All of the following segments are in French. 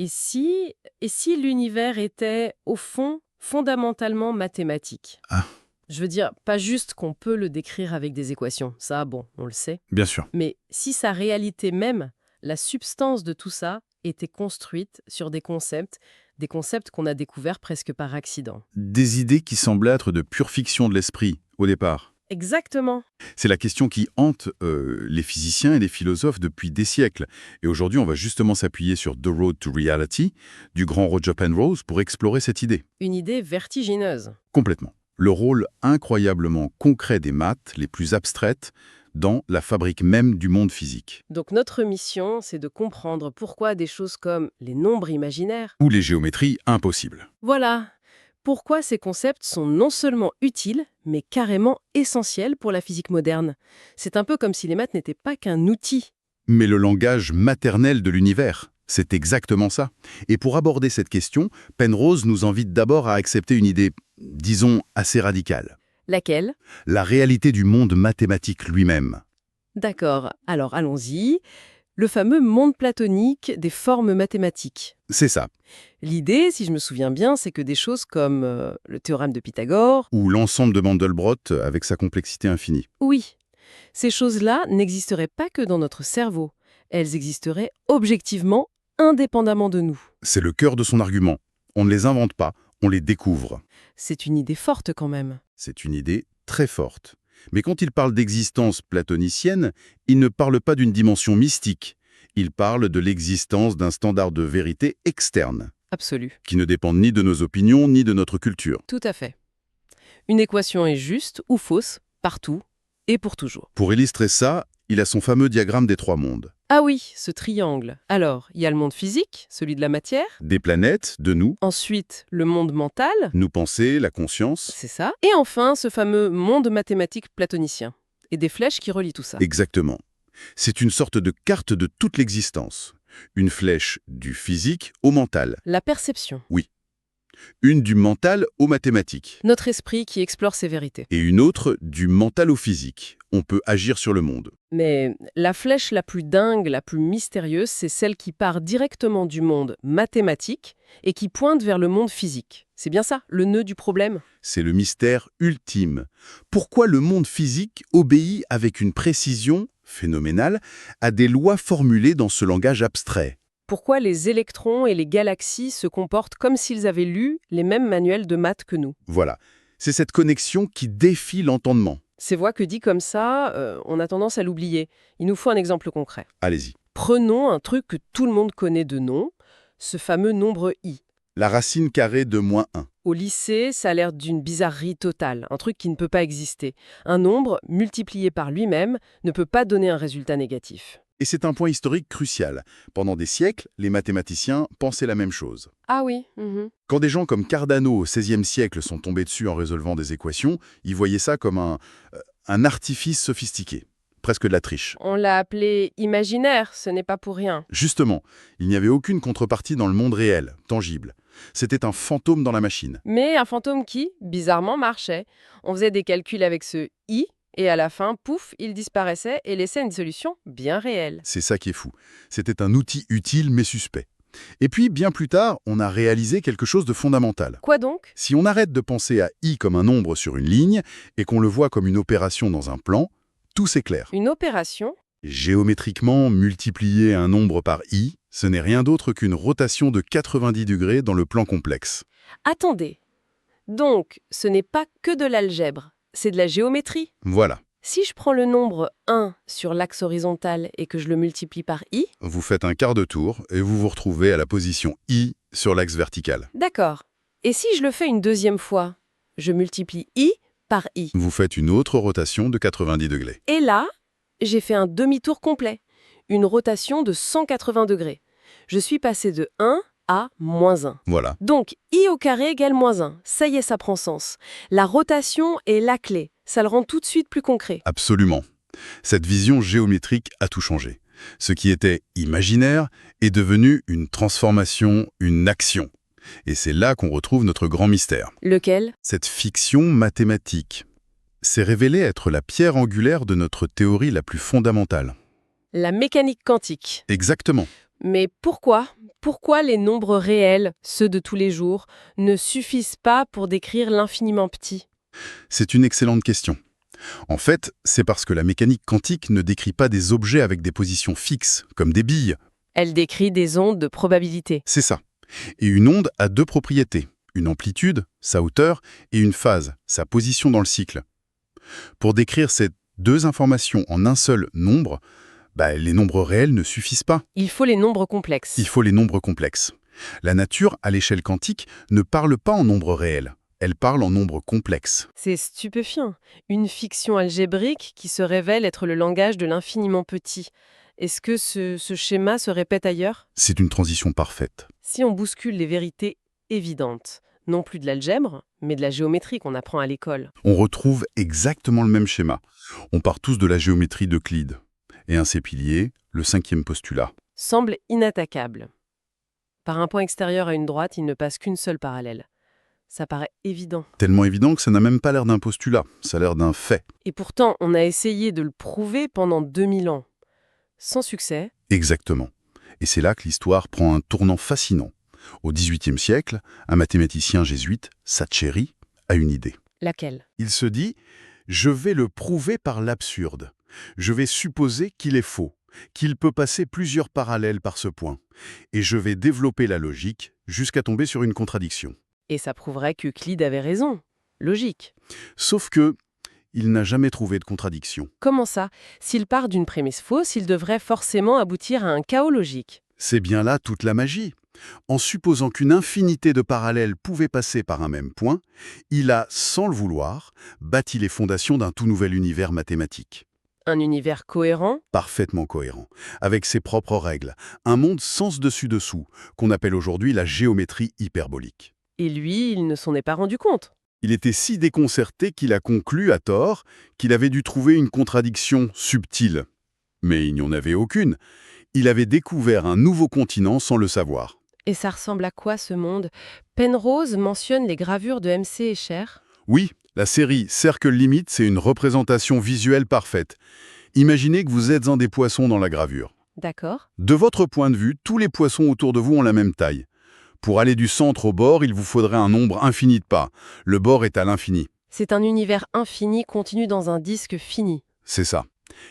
Et si l'univers était, au fond, fondamentalement mathématique? Ah, Je veux dire, pas juste qu'on peut le décrire avec des équations, ça, bon, on le sait. bien sûr. Mais si sa réalité même, la substance de tout ça, était construite sur des concepts qu'on a découverts presque par accident. Des idées qui semblaient être de pure fiction de l'esprit, au départ. Exactement. C'est la question qui hante les physiciens et les philosophes depuis des siècles. Et aujourd'hui, on va justement s'appuyer sur The Road to Reality, du grand Roger Penrose, pour explorer cette idée. Une idée vertigineuse. Complètement. Le rôle incroyablement concret des maths, les plus abstraites, dans la fabrique même du monde physique. Donc notre mission, c'est de comprendre pourquoi des choses comme les nombres imaginaires, Ou les géométries impossibles. voilà, pourquoi ces concepts sont non seulement utiles, mais carrément essentiels pour la physique moderne. C'est un peu comme si les maths n'étaient pas qu'un outil. Mais le langage maternel de l'univers, c'est exactement ça. Et pour aborder cette question, Penrose nous invite d'abord à accepter une idée, disons, assez radicale. Laquelle? La réalité du monde mathématique lui-même. D'accord, alors allons-y. Le fameux monde platonique des formes mathématiques. C'est ça. L'idée, si je me souviens bien, c'est que des choses comme le théorème de Pythagore, Ou l'ensemble de Mandelbrot avec sa complexité infinie. oui, ces choses-là n'existeraient pas que dans notre cerveau. Elles existeraient objectivement, indépendamment de nous. C'est le cœur de son argument. On ne les invente pas, on les découvre. C'est une idée forte quand même. C'est une idée très forte. Mais quand il parle d'existence platonicienne, il ne parle pas d'une dimension mystique. Il parle de l'existence d'un standard de vérité externe, Absolu. qui ne dépend ni de nos opinions ni de notre culture. Tout à fait. Une équation est juste ou fausse, partout et pour toujours. Pour illustrer ça, il a son fameux diagramme des trois mondes. Ah oui, ce triangle. Alors, il y a le monde physique, celui de la matière. Des planètes, de nous, Ensuite, le monde mental, nos pensées, la conscience. c'est ça. Et enfin, ce fameux monde mathématique platonicien. Et des flèches qui relient tout ça. Exactement. C'est une sorte de carte de toute l'existence. Une flèche du physique au mental. La perception. Une du mental au mathématique. Notre esprit qui explore ces vérités. Et une autre du mental au physique. On peut agir sur le monde. Mais la flèche la plus dingue, la plus mystérieuse, c'est celle qui part directement du monde mathématique et qui pointe vers le monde physique. C'est bien ça, le nœud du problème? C'est le mystère ultime. Pourquoi le monde physique obéit avec une précision phénoménale à des lois formulées dans ce langage abstrait? Pourquoi les électrons et les galaxies se comportent comme s'ils avaient lu les mêmes manuels de maths que nous? Voilà. C'est cette connexion qui défie l'entendement. Ces voix que dit comme ça, on a tendance à l'oublier. Il nous faut un exemple concret. Allez-y. Prenons un truc que tout le monde connaît de nom, ce fameux nombre i. La racine carrée de -1. Au lycée, ça a l'air d'une bizarrerie totale, un truc qui ne peut pas exister. Un nombre, multiplié par lui-même, ne peut pas donner un résultat négatif. Et c'est un point historique crucial. Pendant des siècles, les mathématiciens pensaient la même chose. Ah oui. Quand des gens comme Cardano au XVIe siècle sont tombés dessus en résolvant des équations, ils voyaient ça comme un artifice sophistiqué, presque de la triche. On l'a appelé imaginaire, ce n'est pas pour rien. Justement, il n'y avait aucune contrepartie dans le monde réel, tangible. C'était un fantôme dans la machine. Mais un fantôme qui, bizarrement, marchait. On faisait des calculs avec ce i, et à la fin, pouf, il disparaissait et laissait une solution bien réelle. C'est ça qui est fou. C'était un outil utile mais suspect. Et puis, bien plus tard, on a réalisé quelque chose de fondamental. Quoi donc? Si on arrête de penser à i comme un nombre sur une ligne et qu'on le voit comme une opération dans un plan, tout s'éclaire. Une opération? Géométriquement, multiplier un nombre par i, ce n'est rien d'autre qu'une rotation de 90 degrés dans le plan complexe. Attendez. Donc, ce n'est pas que de l'algèbre, c'est de la géométrie. Voilà. Si je prends le nombre 1 sur l'axe horizontal et que je le multiplie par i, Vous faites un quart de tour et vous vous retrouvez à la position i sur l'axe vertical. d'accord. Et si je le fais une deuxième fois, je multiplie i par i. Vous faites une autre rotation de 90 degrés. Et là, j'ai fait un demi-tour complet, une rotation de 180 degrés. Je suis passé de 1 à -1. Voilà. Donc, i au carré égale -1. Ça y est, ça prend sens. La rotation est la clé. Ça le rend tout de suite plus concret. Absolument. Cette vision géométrique a tout changé. Ce qui était imaginaire est devenu une transformation, une action. Et c'est là qu'on retrouve notre grand mystère. Lequel? Cette fiction mathématique s'est révélée être la pierre angulaire de notre théorie la plus fondamentale. La mécanique quantique. Exactement. Mais pourquoi? Pourquoi les nombres réels, ceux de tous les jours, ne suffisent pas pour décrire l'infiniment petit? C'est une excellente question. En fait, c'est parce que la mécanique quantique ne décrit pas des objets avec des positions fixes, comme des billes. Elle décrit des ondes de probabilité. C'est ça. Et une onde a deux propriétés. Une amplitude, sa hauteur, et une phase, sa position dans le cycle. Pour décrire ces deux informations en un seul nombre, les nombres réels ne suffisent pas. Il faut les nombres complexes. Il faut les nombres complexes. La nature, à l'échelle quantique, ne parle pas en nombres réels. Elle parle en nombres complexes. C'est stupéfiant. Une fiction algébrique qui se révèle être le langage de l'infiniment petit. Est-ce que ce schéma se répète ailleurs? C'est une transition parfaite. Si on bouscule les vérités évidentes, non plus de l'algèbre, mais de la géométrie qu'on apprend à l'école. On retrouve exactement le même schéma. On part tous de la géométrie d'Euclide. Et un de ses piliers, le cinquième postulat. Semble inattaquable. Par un point extérieur à une droite, il ne passe qu'une seule parallèle. Ça paraît évident. Tellement évident que ça n'a même pas l'air d'un postulat, ça a l'air d'un fait. Et pourtant, on a essayé de le prouver pendant 2000 ans. Sans succès. Exactement. Et c'est là que l'histoire prend un tournant fascinant. Au XVIIIe siècle, un mathématicien jésuite, Saccheri, a une idée. Laquelle? Il se dit « Je vais le prouver par l'absurde. Je vais supposer qu'il est faux, qu'il peut passer plusieurs parallèles par ce point. Et je vais développer la logique jusqu'à tomber sur une contradiction. » Et ça prouverait qu'Euclide avait raison. Logique. Sauf que il n'a jamais trouvé de contradiction. Comment ça? S'il part d'une prémisse fausse, il devrait forcément aboutir à un chaos logique. C'est bien là toute la magie. En supposant qu'une infinité de parallèles pouvaient passer par un même point, il a, sans le vouloir, bâti les fondations d'un tout nouvel univers mathématique. Un univers cohérent? Parfaitement cohérent, avec ses propres règles, un monde sens dessus-dessous, qu'on appelle aujourd'hui la géométrie hyperbolique. Et lui, il ne s'en est pas rendu compte. Il était si déconcerté qu'il a conclu, à tort, qu'il avait dû trouver une contradiction subtile. Mais il n'y en avait aucune. Il avait découvert un nouveau continent sans le savoir. Et ça ressemble à quoi ce monde? Penrose mentionne les gravures de M.C. Escher. Oui, la série Cercle Limite, c'est une représentation visuelle parfaite. Imaginez que vous êtes un des poissons dans la gravure. D'accord. De votre point de vue, tous les poissons autour de vous ont la même taille. Pour aller du centre au bord, il vous faudrait un nombre infini de pas. Le bord est à l'infini. C'est un univers infini contenu dans un disque fini. C'est ça.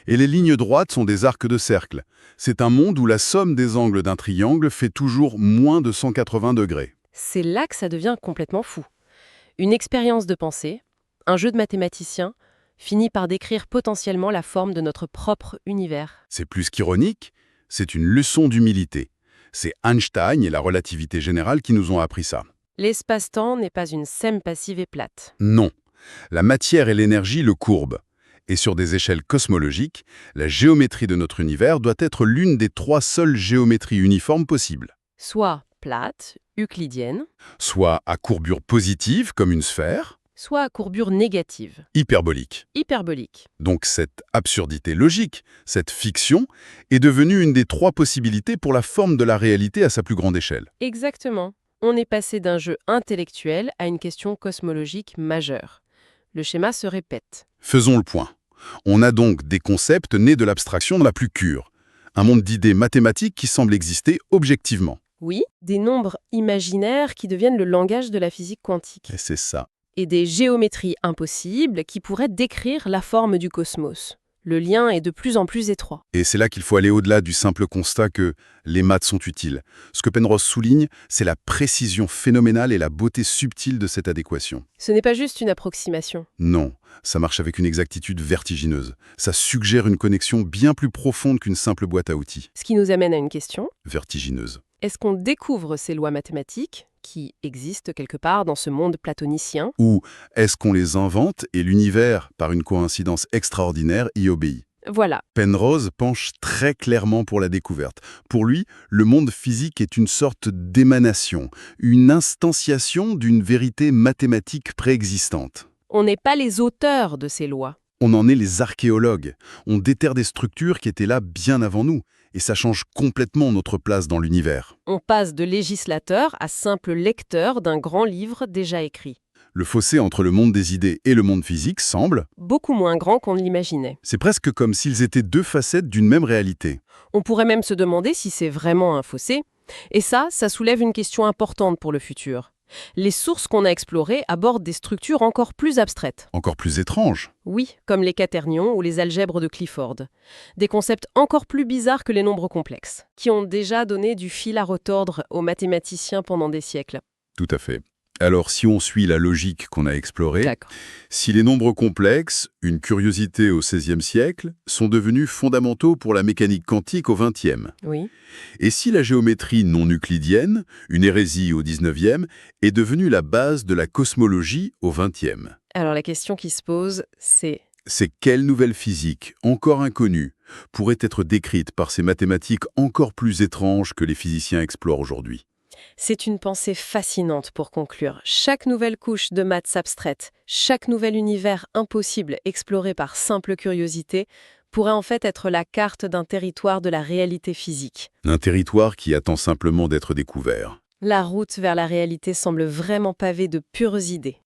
Et les lignes droites sont des arcs de cercle. C'est un monde où la somme des angles d'un triangle fait toujours moins de 180 degrés. C'est là que ça devient complètement fou. Une expérience de pensée, un jeu de mathématiciens, finit par décrire potentiellement la forme de notre propre univers. C'est plus qu'ironique, c'est une leçon d'humilité. C'est Einstein et la relativité générale qui nous ont appris ça. L'espace-temps n'est pas une sème passive et plate. Non. La matière et l'énergie le courbent. Et sur des échelles cosmologiques, la géométrie de notre univers doit être l'une des 3 seules géométries uniformes possibles. Soit plate, euclidienne, Soit à courbure positive, comme une sphère, soit à courbure négative, hyperbolique. hyperbolique. Donc cette absurdité logique, cette fiction, est devenue une des 3 possibilités pour la forme de la réalité à sa plus grande échelle. Exactement. On est passé d'un jeu intellectuel à une question cosmologique majeure. Le schéma se répète. Faisons le point. On a donc des concepts nés de l'abstraction la plus pure. Un monde d'idées mathématiques qui semble exister objectivement. Oui, des nombres imaginaires qui deviennent le langage de la physique quantique. Et c'est ça. Et des géométries impossibles qui pourraient décrire la forme du cosmos. Le lien est de plus en plus étroit. Et c'est là qu'il faut aller au-delà du simple constat que les maths sont utiles. Ce que Penrose souligne, c'est la précision phénoménale et la beauté subtile de cette adéquation. Ce n'est pas juste une approximation. Non, ça marche avec une exactitude vertigineuse. Ça suggère une connexion bien plus profonde qu'une simple boîte à outils. Ce qui nous amène à une question. Vertigineuse. Est-ce qu'on découvre ces lois mathématiques qui existent quelque part dans ce monde platonicien? Ou est-ce qu'on les invente et l'univers, par une coïncidence extraordinaire, y obéit? Voilà. Penrose penche très clairement pour la découverte. Pour lui, le monde physique est une sorte d'émanation, une instantiation d'une vérité mathématique préexistante. On n'est pas les auteurs de ces lois. On en est les archéologues. On déterre des structures qui étaient là bien avant nous. Et ça change complètement notre place dans l'univers. On passe de législateur à simple lecteur d'un grand livre déjà écrit. Le fossé entre le monde des idées et le monde physique semble... Beaucoup moins grand qu'on ne l'imaginait. C'est presque comme s'ils étaient deux facettes d'une même réalité. On pourrait même se demander si c'est vraiment un fossé. Et ça soulève une question importante pour le futur. Les sources qu'on a explorées abordent des structures encore plus abstraites. Encore plus étrange. Oui, comme les quaternions ou les algèbres de Clifford. Des concepts encore plus bizarres que les nombres complexes, qui ont déjà donné du fil à retordre aux mathématiciens pendant des siècles. Tout à fait. Alors, si on suit la logique qu'on a explorée, D'accord. si les nombres complexes, une curiosité au XVIe siècle, sont devenus fondamentaux pour la mécanique quantique au XXe, Oui. et si la géométrie non euclidienne, une hérésie au XIXe, est devenue la base de la cosmologie au XXe, Alors la question qui se pose, c'est... c'est quelle nouvelle physique, encore inconnue, pourrait être décrite par ces mathématiques encore plus étranges que les physiciens explorent aujourd'hui? C'est une pensée fascinante pour conclure. Chaque nouvelle couche de maths abstraite, chaque nouvel univers impossible exploré par simple curiosité, pourrait en fait être la carte d'un territoire de la réalité physique. Un territoire qui attend simplement d'être découvert. La route vers la réalité semble vraiment pavée de pures idées.